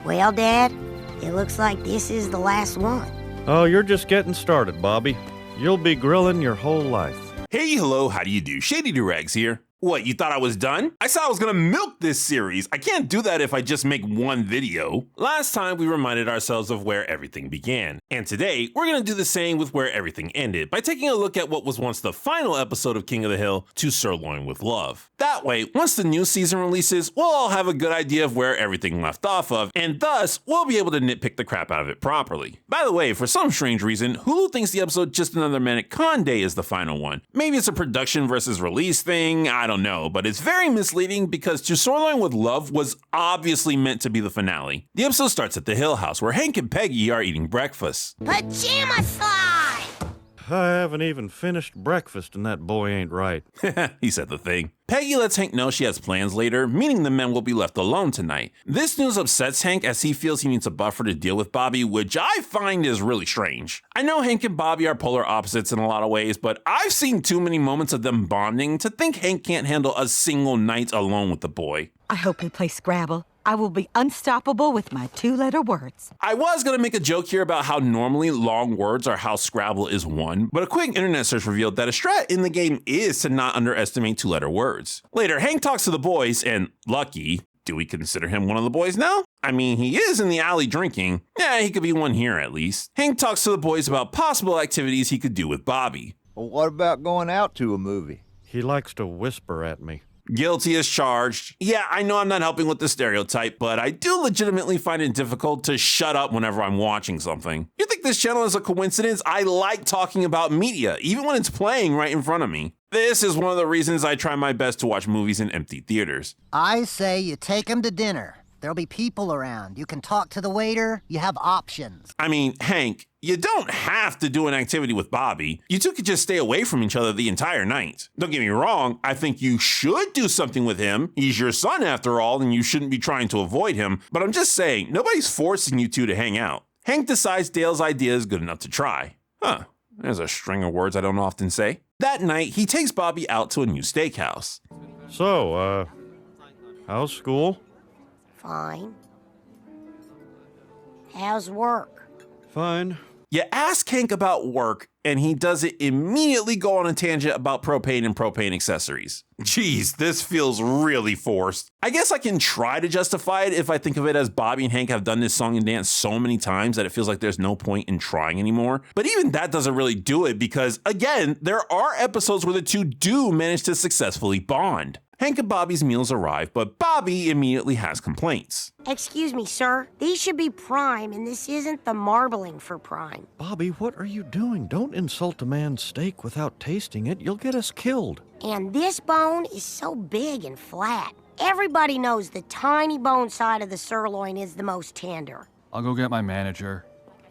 Well, Dad, it looks like this is the last one. Oh, you're just getting started, Bobby. You'll be grilling your whole life. Hey, hello, how do you do? Shady Doorags here. What, you thought I was done? I said I was gonna milk this series. I can't do that if I just make one video. Last time we reminded ourselves of where everything began. And today, we're gonna do the same with where everything ended by taking a look at what was once the final episode of King of the Hill, To Sirloin with Love. That way, once the new season releases, we'll all have a good idea of where everything left off of, and thus, we'll be able to nitpick the crap out of it properly. By the way, for some strange reason, Hulu thinks the episode Just Another Manic Con Day is the final one. Maybe it's a production versus release thing, I don't know, but it's very misleading because To Sirloin with Love was obviously meant to be the finale. The episode starts at the Hill House where Hank and Peggy are eating breakfast. Pajama slide! I haven't even finished breakfast and that boy ain't right. He said the thing. Peggy lets Hank know she has plans later, meaning the men will be left alone tonight. This news upsets Hank as he feels he needs a buffer to deal with Bobby, which I find is really strange. I know Hank and Bobby are polar opposites in a lot of ways, but I've seen too many moments of them bonding to think Hank can't handle a single night alone with the boy. I hope we play Scrabble. I will be unstoppable with my two-letter words. I was gonna make a joke here about how normally long words are how Scrabble is won, but a quick internet search revealed that a strat in the game is to not underestimate two-letter words. Later, Hank talks to the boys, and Lucky, do we consider him one of the boys now? I mean, he is in the alley drinking. Yeah, he could be one here at least. Hank talks to the boys about possible activities he could do with Bobby. Well, what about going out to a movie? He likes to whisper at me. Guilty as charged. Yeah, I know I'm not helping with the stereotype, but I do legitimately find it difficult to shut up whenever I'm watching something. You think this channel is a coincidence? I like talking about media, even when it's playing right in front of me. This is one of the reasons I try my best to watch movies in empty theaters. I say you take them to dinner. There'll be people around. You can talk to the waiter. You have options. I mean, Hank, you don't have to do an activity with Bobby. You two could just stay away from each other the entire night. Don't get me wrong, I think you should do something with him. He's your son after all, and you shouldn't be trying to avoid him. But I'm just saying, nobody's forcing you two to hang out. Hank decides Dale's idea is good enough to try. Huh, there's a string of words I don't often say. That night, he takes Bobby out to a new steakhouse. So, how's school? Fine. How's work? Fine. You ask Hank about work, and he doesn't immediately go on a tangent about propane and propane accessories. Jeez, this feels really forced. I guess I can try to justify it if I think of it as Bobby and Hank have done this song and dance so many times that it feels like there's no point in trying anymore. But even that doesn't really do it because, again, there are episodes where the two do manage to successfully bond. Hank and Bobby's meals arrive, but Bobby immediately has complaints. Excuse me, sir. These should be prime, and this isn't the marbling for prime. Bobby, what are you doing? Don't insult a man's steak without tasting it. You'll get us killed. And this bone is so big and flat. Everybody knows the tiny bone side of the sirloin is the most tender. I'll go get my manager.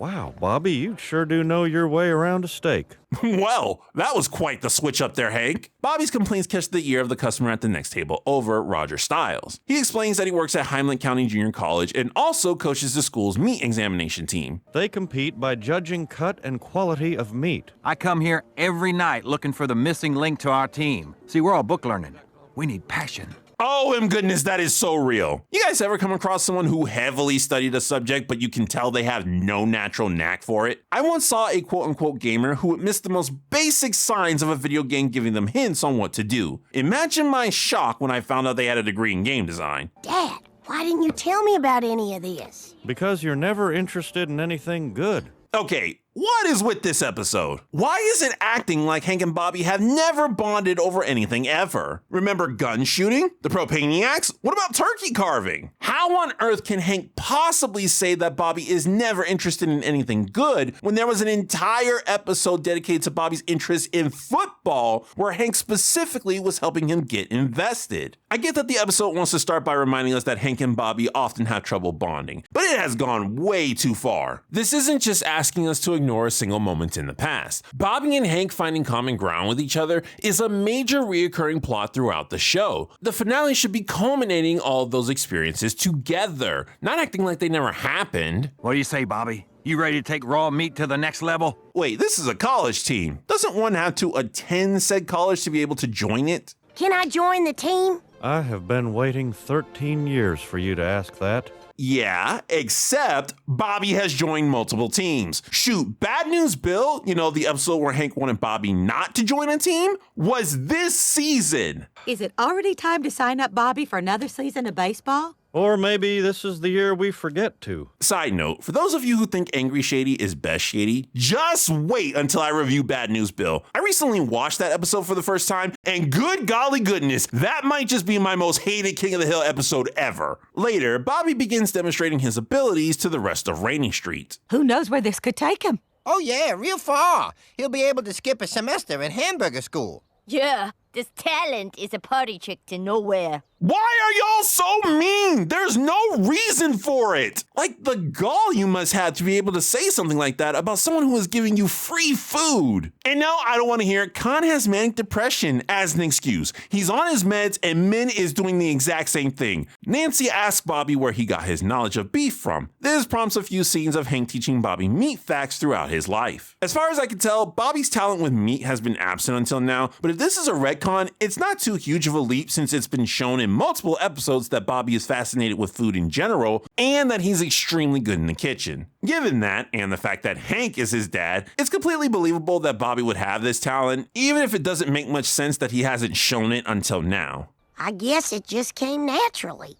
Wow, Bobby, you sure do know your way around a steak. Well, that was quite the switch up there, Hank. Bobby's complaints catch the ear of the customer at the next table over Roger Stiles. He explains that he works at Highland County Junior College and also coaches the school's meat examination team. They compete by judging cut and quality of meat. I come here every night looking for the missing link to our team. See, we're all book learning. We need passion. Oh, my goodness, that is so real. You guys ever come across someone who heavily studied a subject, but you can tell they have no natural knack for it? I once saw a quote-unquote gamer who missed the most basic signs of a video game giving them hints on what to do. Imagine my shock when I found out they had a degree in game design. Dad, why didn't you tell me about any of this? Because you're never interested in anything good. Okay, what is with this episode? Why is it acting like Hank and Bobby have never bonded over anything ever? Remember gun shooting? The Propaniacs? What about turkey carving? How on earth can Hank possibly say that Bobby is never interested in anything good when there was an entire episode dedicated to Bobby's interest in football where Hank specifically was helping him get invested? I get that the episode wants to start by reminding us that Hank and Bobby often have trouble bonding, but it has gone way too far. This isn't just asking us to ignore a single moment in the past. Bobby and Hank finding common ground with each other is a major reoccurring plot throughout the show. The finale should be culminating all of those experiences together, not acting like they never happened. What do you say, Bobby? You ready to take raw meat to the next level? Wait, this is a college team. Doesn't one have to attend said college to be able to join it? Can I join the team? I have been waiting 13 years for you to ask that. Yeah, except Bobby has joined multiple teams. Shoot, Bad News Bill, the episode where Hank wanted Bobby not to join a team, was this season. Is it already time to sign up Bobby for another season of baseball? Or maybe this is the year we forget to. Side note, for those of you who think Angry Shady is best Shady, just wait until I review Bad News Bill. I recently watched that episode for the first time, and good golly goodness, that might just be my most hated King of the Hill episode ever. Later, Bobby begins demonstrating his abilities to the rest of Rainy Street. Who knows where this could take him? Oh yeah, real far. He'll be able to skip a semester in hamburger school. Yeah, this talent is a party trick to nowhere. Why are y'all so mean? There's no reason for it. Like the gall you must have to be able to say something like that about someone who is giving you free food. And no, I don't want to hear it. Khan has manic depression as an excuse. He's on his meds and Min is doing the exact same thing. Nancy asks Bobby where he got his knowledge of beef from. This prompts a few scenes of Hank teaching Bobby meat facts throughout his life. As far as I can tell, Bobby's talent with meat has been absent until now, but if this is a retcon, it's not too huge of a leap since it's been shown in multiple episodes that Bobby is fascinated with food in general and that he's extremely good in the kitchen. Given that, and the fact that Hank is his dad, it's completely believable that Bobby would have this talent, even if it doesn't make much sense that he hasn't shown it until now. I guess it just came naturally.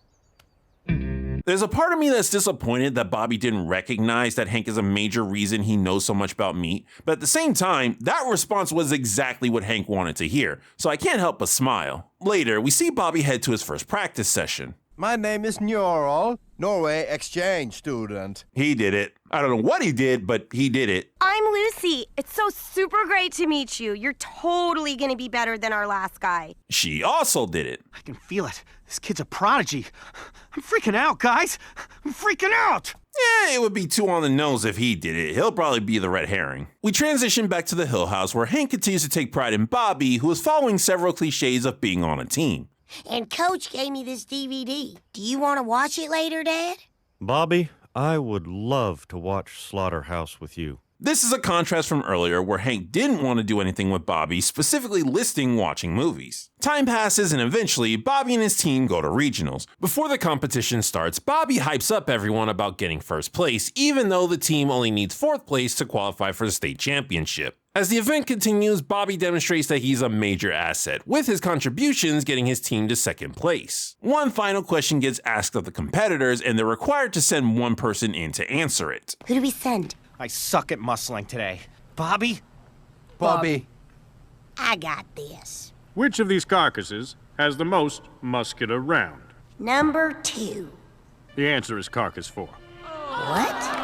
There's a part of me that's disappointed that Bobby didn't recognize that Hank is a major reason he knows so much about meat, but at the same time, that response was exactly what Hank wanted to hear, so I can't help but smile. Later, we see Bobby head to his first practice session. My name is Njorl, Norway exchange student. He did it. I don't know what he did, but he did it. I'm Lucy. It's so super great to meet you. You're totally gonna be better than our last guy. She also did it. I can feel it. This kid's a prodigy. I'm freaking out, guys. I'm freaking out. Yeah, it would be too on the nose if he did it. He'll probably be the red herring. We transition back to the Hill House where Hank continues to take pride in Bobby, who is following several cliches of being on a team. And Coach gave me this DVD. Do you want to watch it later, Dad? Bobby, I would love to watch Slaughterhouse with you. This is a contrast from earlier where Hank didn't want to do anything with Bobby, specifically listing watching movies. Time passes and eventually Bobby and his team go to regionals. Before the competition starts, Bobby hypes up everyone about getting first place, even though the team only needs fourth place to qualify for the state championship. As the event continues, Bobby demonstrates that he's a major asset, with his contributions getting his team to second place. One final question gets asked of the competitors, and they're required to send one person in to answer it. Who do we send? I suck at muscling today. Bobby? Bobby. I got this. Which of these carcasses has the most muscular round? Number 2. The answer is carcass 4. What?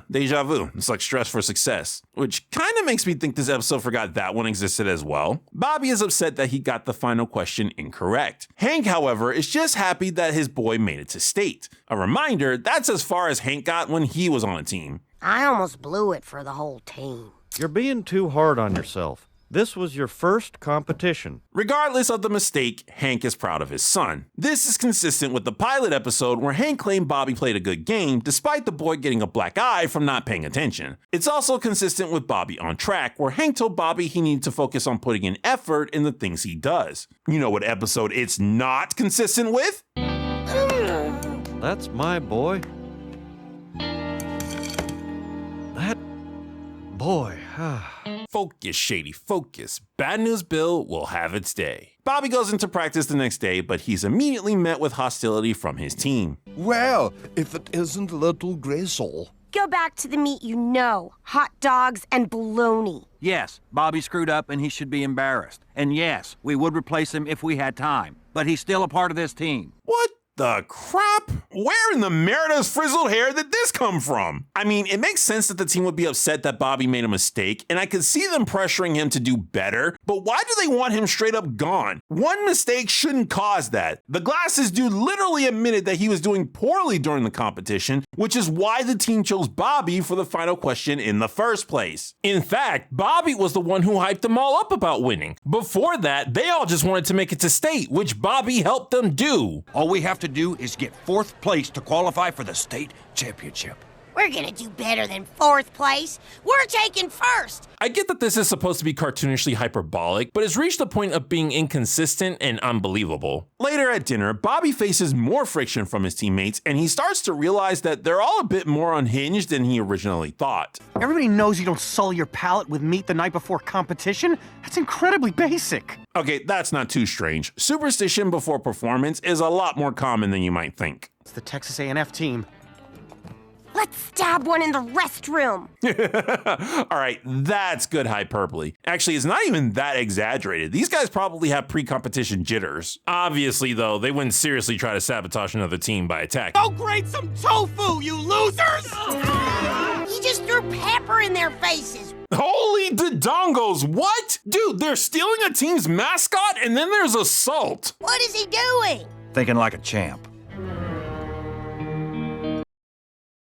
Deja vu. It's like stress for success. Which kind of makes me think this episode forgot that one existed as well. Bobby is upset that he got the final question incorrect. Hank, however, is just happy that his boy made it to state. A reminder, that's as far as Hank got when he was on a team. I almost blew it for the whole team. You're being too hard on yourself. This was your first competition. Regardless of the mistake, Hank is proud of his son. This is consistent with the pilot episode where Hank claimed Bobby played a good game despite the boy getting a black eye from not paying attention. It's also consistent with Bobby on Track where Hank told Bobby he needed to focus on putting in effort in the things he does. You know what episode it's not consistent with? That's my boy. That boy. Focus, Shady, focus. Bad News Bill will have its day. Bobby goes into practice the next day, but he's immediately met with hostility from his team. Well, if it isn't little Grizzle. Go back to the meat you know. Hot dogs and bologna. Yes, Bobby screwed up and he should be embarrassed. And yes, we would replace him if we had time. But he's still a part of this team. What the crap? Where in the Merida's frizzled hair did this come from? I mean, it makes sense that the team would be upset that Bobby made a mistake, and I could see them pressuring him to do better, but why do they want him straight up gone? One mistake shouldn't cause that. The Glasses dude literally admitted that he was doing poorly during the competition, which is why the team chose Bobby for the final question in the first place. In fact, Bobby was the one who hyped them all up about winning. Before that, they all just wanted to make it to state, which Bobby helped them do. All we have to do is get fourth place to qualify for the state championship. We're gonna do better than 4th place. We're taking 1st. I get that this is supposed to be cartoonishly hyperbolic, but it's reached the point of being inconsistent and unbelievable. Later at dinner, Bobby faces more friction from his teammates, and he starts to realize that they're all a bit more unhinged than he originally thought. Everybody knows you don't sully your palate with meat the night before competition. That's incredibly basic. Okay, that's not too strange. Superstition before performance is a lot more common than you might think. It's the Texas A&F team. Let's stab one in the restroom. All right, that's good hyperbole. Actually, it's not even that exaggerated. These guys probably have pre-competition jitters. Obviously, though, they wouldn't seriously try to sabotage another team by attacking. Go grate some tofu, you losers! He just threw pepper in their faces. Holy dodongos, what? Dude, they're stealing a team's mascot and then there's assault. What is he doing? Thinking like a champ.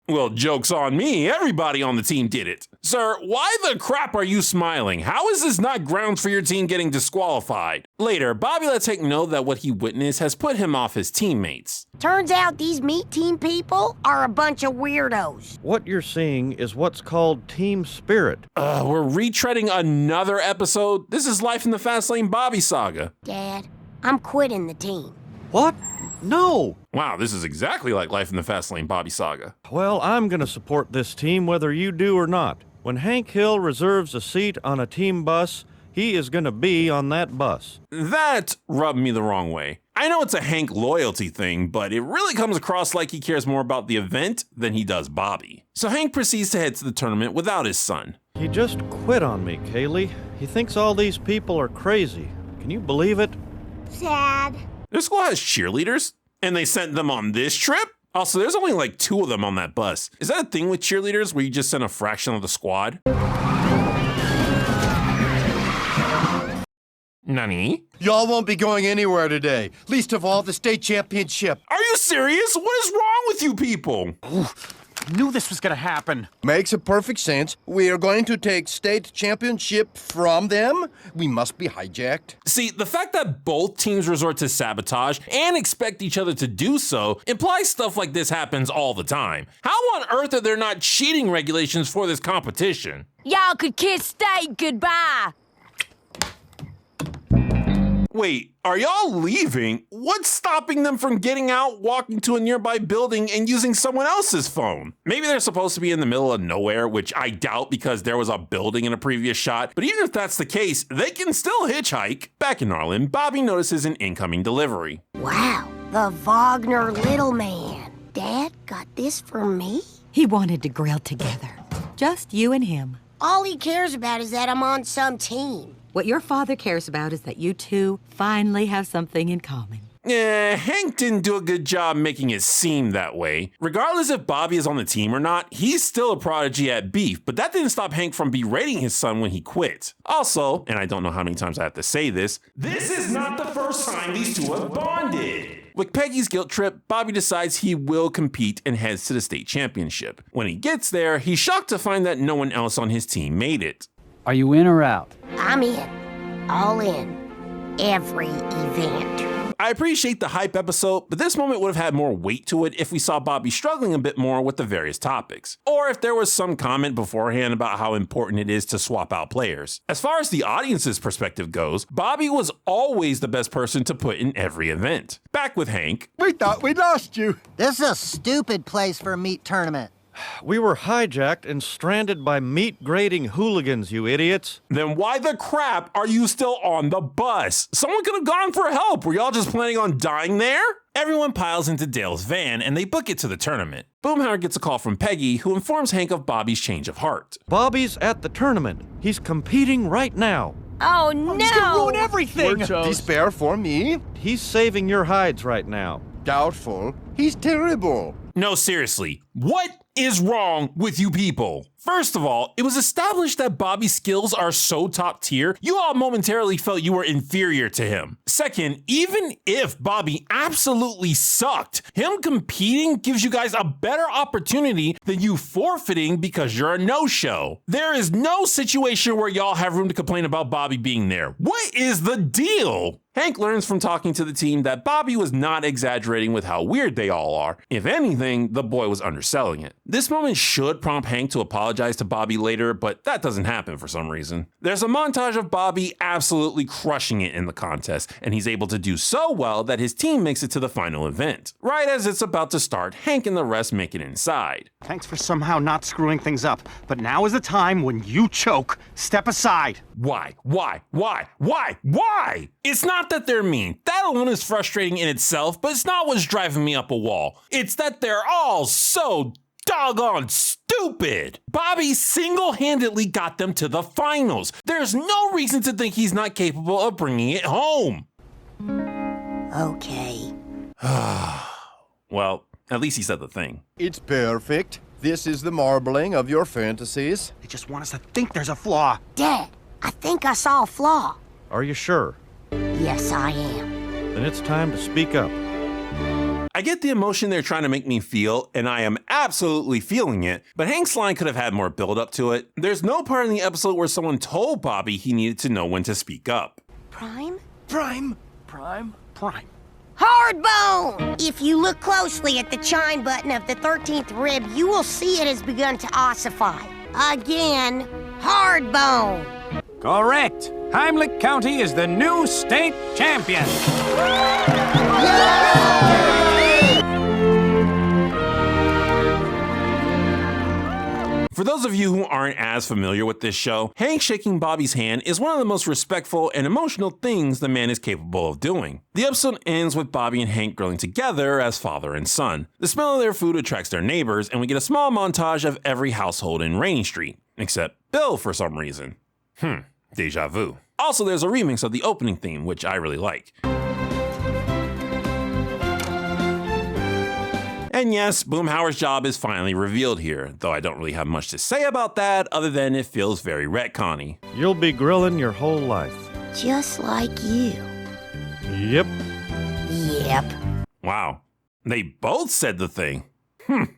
Well, joke's on me. Everybody on the team did it. Sir, why the crap are you smiling? How is this not grounds for your team getting disqualified? Later, Bobby lets Hank know that what he witnessed has put him off his teammates. Turns out these meat team people are a bunch of weirdos. What you're seeing is what's called team spirit. We're retreading another episode? This is Life in the Fast Lane Bobby saga. Dad, I'm quitting the team. What? No. Wow, this is exactly like Life in the Fast Lane Bobby saga. Well, I'm going to support this team whether you do or not. When Hank Hill reserves a seat on a team bus, he is going to be on that bus. That rubbed me the wrong way. I know it's a Hank loyalty thing, but it really comes across like he cares more about the event than he does Bobby. So Hank proceeds to head to the tournament without his son. He just quit on me, Kaylee. He thinks all these people are crazy. Can you believe it? Sad. Their school has cheerleaders, and they sent them on this trip? Also, there's only like 2 of them on that bus. Is that a thing with cheerleaders where you just send a fraction of the squad? Nani? Y'all won't be going anywhere today, least of all the state championship. Are you serious? What is wrong with you people? Knew this was gonna happen. Makes a perfect sense. We are going to take state championship from them. We must be hijacked. See, the fact that both teams resort to sabotage and expect each other to do so implies stuff like this happens all the time. How on earth are there not cheating regulations for this competition? Y'all could kiss state goodbye. Wait, are y'all leaving? What's stopping them from getting out, walking to a nearby building, and using someone else's phone? Maybe they're supposed to be in the middle of nowhere, which I doubt because there was a building in a previous shot, but even if that's the case, they can still hitchhike. Back in Arlen, Bobby notices an incoming delivery. Wow, the Wagner little man. Dad got this for me? He wanted to grill together. Just you and him. All he cares about is that I'm on some team. What your father cares about is that you two finally have something in common. Hank didn't do a good job making it seem that way. Regardless if Bobby is on the team or not, he's still a prodigy at beef, but that didn't stop Hank from berating his son when he quit. Also, and I don't know how many times I have to say this is not the first time these two have bonded. With Peggy's guilt trip, Bobby decides he will compete and heads to the state championship. When he gets there, he's shocked to find that no one else on his team made it. Are you in or out? I'm in. All in. Every event. I appreciate the hype episode, but this moment would have had more weight to it if we saw Bobby struggling a bit more with the various topics. Or if there was some comment beforehand about how important it is to swap out players. As far as the audience's perspective goes, Bobby was always the best person to put in every event. Back with Hank. We thought we lost you. This is a stupid place for a meat tournament. We were hijacked and stranded by meat-grading hooligans, you idiots. Then why the crap are you still on the bus? Someone could have gone for help. Were y'all just planning on dying there? Everyone piles into Dale's van and they book it to the tournament. Boomhauer gets a call from Peggy, who informs Hank of Bobby's change of heart. Bobby's at the tournament. He's competing right now. Oh no! He's gonna ruin everything! Despair for me? He's saving your hides right now. Doubtful. He's terrible. No, seriously, what is wrong with you people? First of all, it was established that Bobby's skills are so top tier, you all momentarily felt you were inferior to him. Second, even if Bobby absolutely sucked, him competing gives you guys a better opportunity than you forfeiting because you're a no-show. There is no situation where y'all have room to complain about Bobby being there. What is the deal? Hank learns from talking to the team that Bobby was not exaggerating with how weird they all are. If anything, the boy was underselling it. This moment should prompt Hank to apologize to Bobby later, but that doesn't happen for some reason. There's a montage of Bobby absolutely crushing it in the contest, and he's able to do so well that his team makes it to the final event. Right as it's about to start, Hank and the rest make it inside. Thanks for somehow not screwing things up, but now is the time when you choke. Step aside. Why? It's not that they're mean. That alone is frustrating in itself, but it's not what's driving me up a wall. It's that they're all so doggone stupid. Bobby single-handedly got them to the finals. There's no reason to think he's not capable of bringing it home. Okay. Well, at least he said the thing. It's perfect. This is the marbling of your fantasies. They just want us to think there's a flaw. Dad, I think I saw a flaw. Are you sure? Yes, I am. Then it's time to speak up. I get the emotion they're trying to make me feel, and I am absolutely feeling it, but Hank's line could have had more build up to it. There's no part in the episode where someone told Bobby he needed to know when to speak up. Prime? Prime. Hardbone! If you look closely at the chine button of the 13th rib, you will see it has begun to ossify. Again, hardbone. Correct. Heimlich County is the new state champion. For those of you who aren't as familiar with this show, Hank shaking Bobby's hand is one of the most respectful and emotional things the man is capable of doing. The episode ends with Bobby and Hank grilling together as father and son. The smell of their food attracts their neighbors, and we get a small montage of every household in Rainy Street, except Bill for some reason. Deja vu. Also, there's a remix of the opening theme, which I really like. And yes, Boomhauer's job is finally revealed here, though I don't really have much to say about that other than it feels very retconny. You'll be grilling your whole life. Just like you. Yep. Yep. Wow. They both said the thing.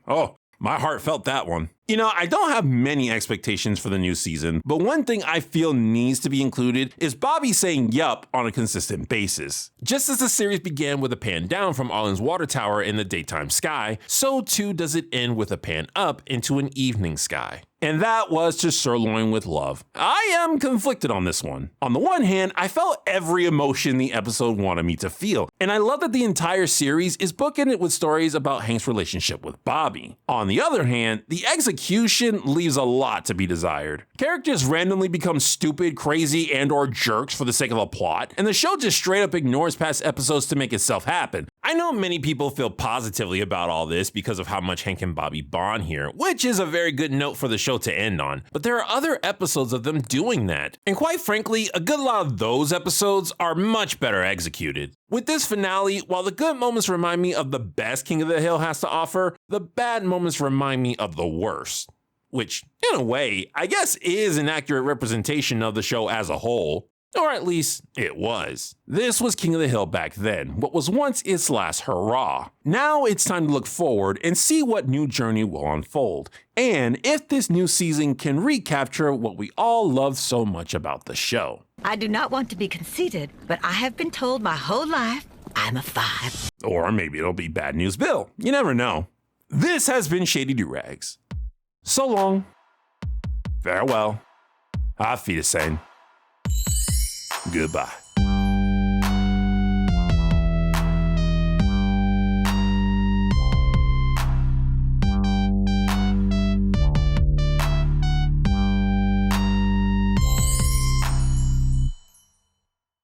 Oh, my heart felt that one. You know, I don't have many expectations for the new season, but one thing I feel needs to be included is Bobby saying yup on a consistent basis. Just as the series began with a pan down from Arlen's water tower in the daytime sky, so too does it end with a pan up into an evening sky. And that was to Sirloin with Love. I am conflicted on this one. On the one hand, I felt every emotion the episode wanted me to feel, and I love that the entire series is bookended with stories about Hank's relationship with Bobby. On the other hand, the execution leaves a lot to be desired. Characters randomly become stupid, crazy, and/or jerks for the sake of a plot, and the show just straight up ignores past episodes to make itself happen. I know many people feel positively about all this because of how much Hank and Bobby bond here, which is a very good note for the show to end on, but there are other episodes of them doing that. And quite frankly, a good lot of those episodes are much better executed. With this finale, while the good moments remind me of the best King of the Hill has to offer, the bad moments remind me of the worst. Which, in a way, I guess is an accurate representation of the show as a whole. Or at least, it was. This was King of the Hill back then, what was once its last hurrah. Now it's time to look forward and see what new journey will unfold, and if this new season can recapture what we all loved so much about the show. I do not want to be conceited, but I have been told my whole life I'm a 5. Or maybe it'll be Bad News Bill. You never know. This has been Shady Doorags. So long. Farewell. Auf Wiedersehen. Goodbye.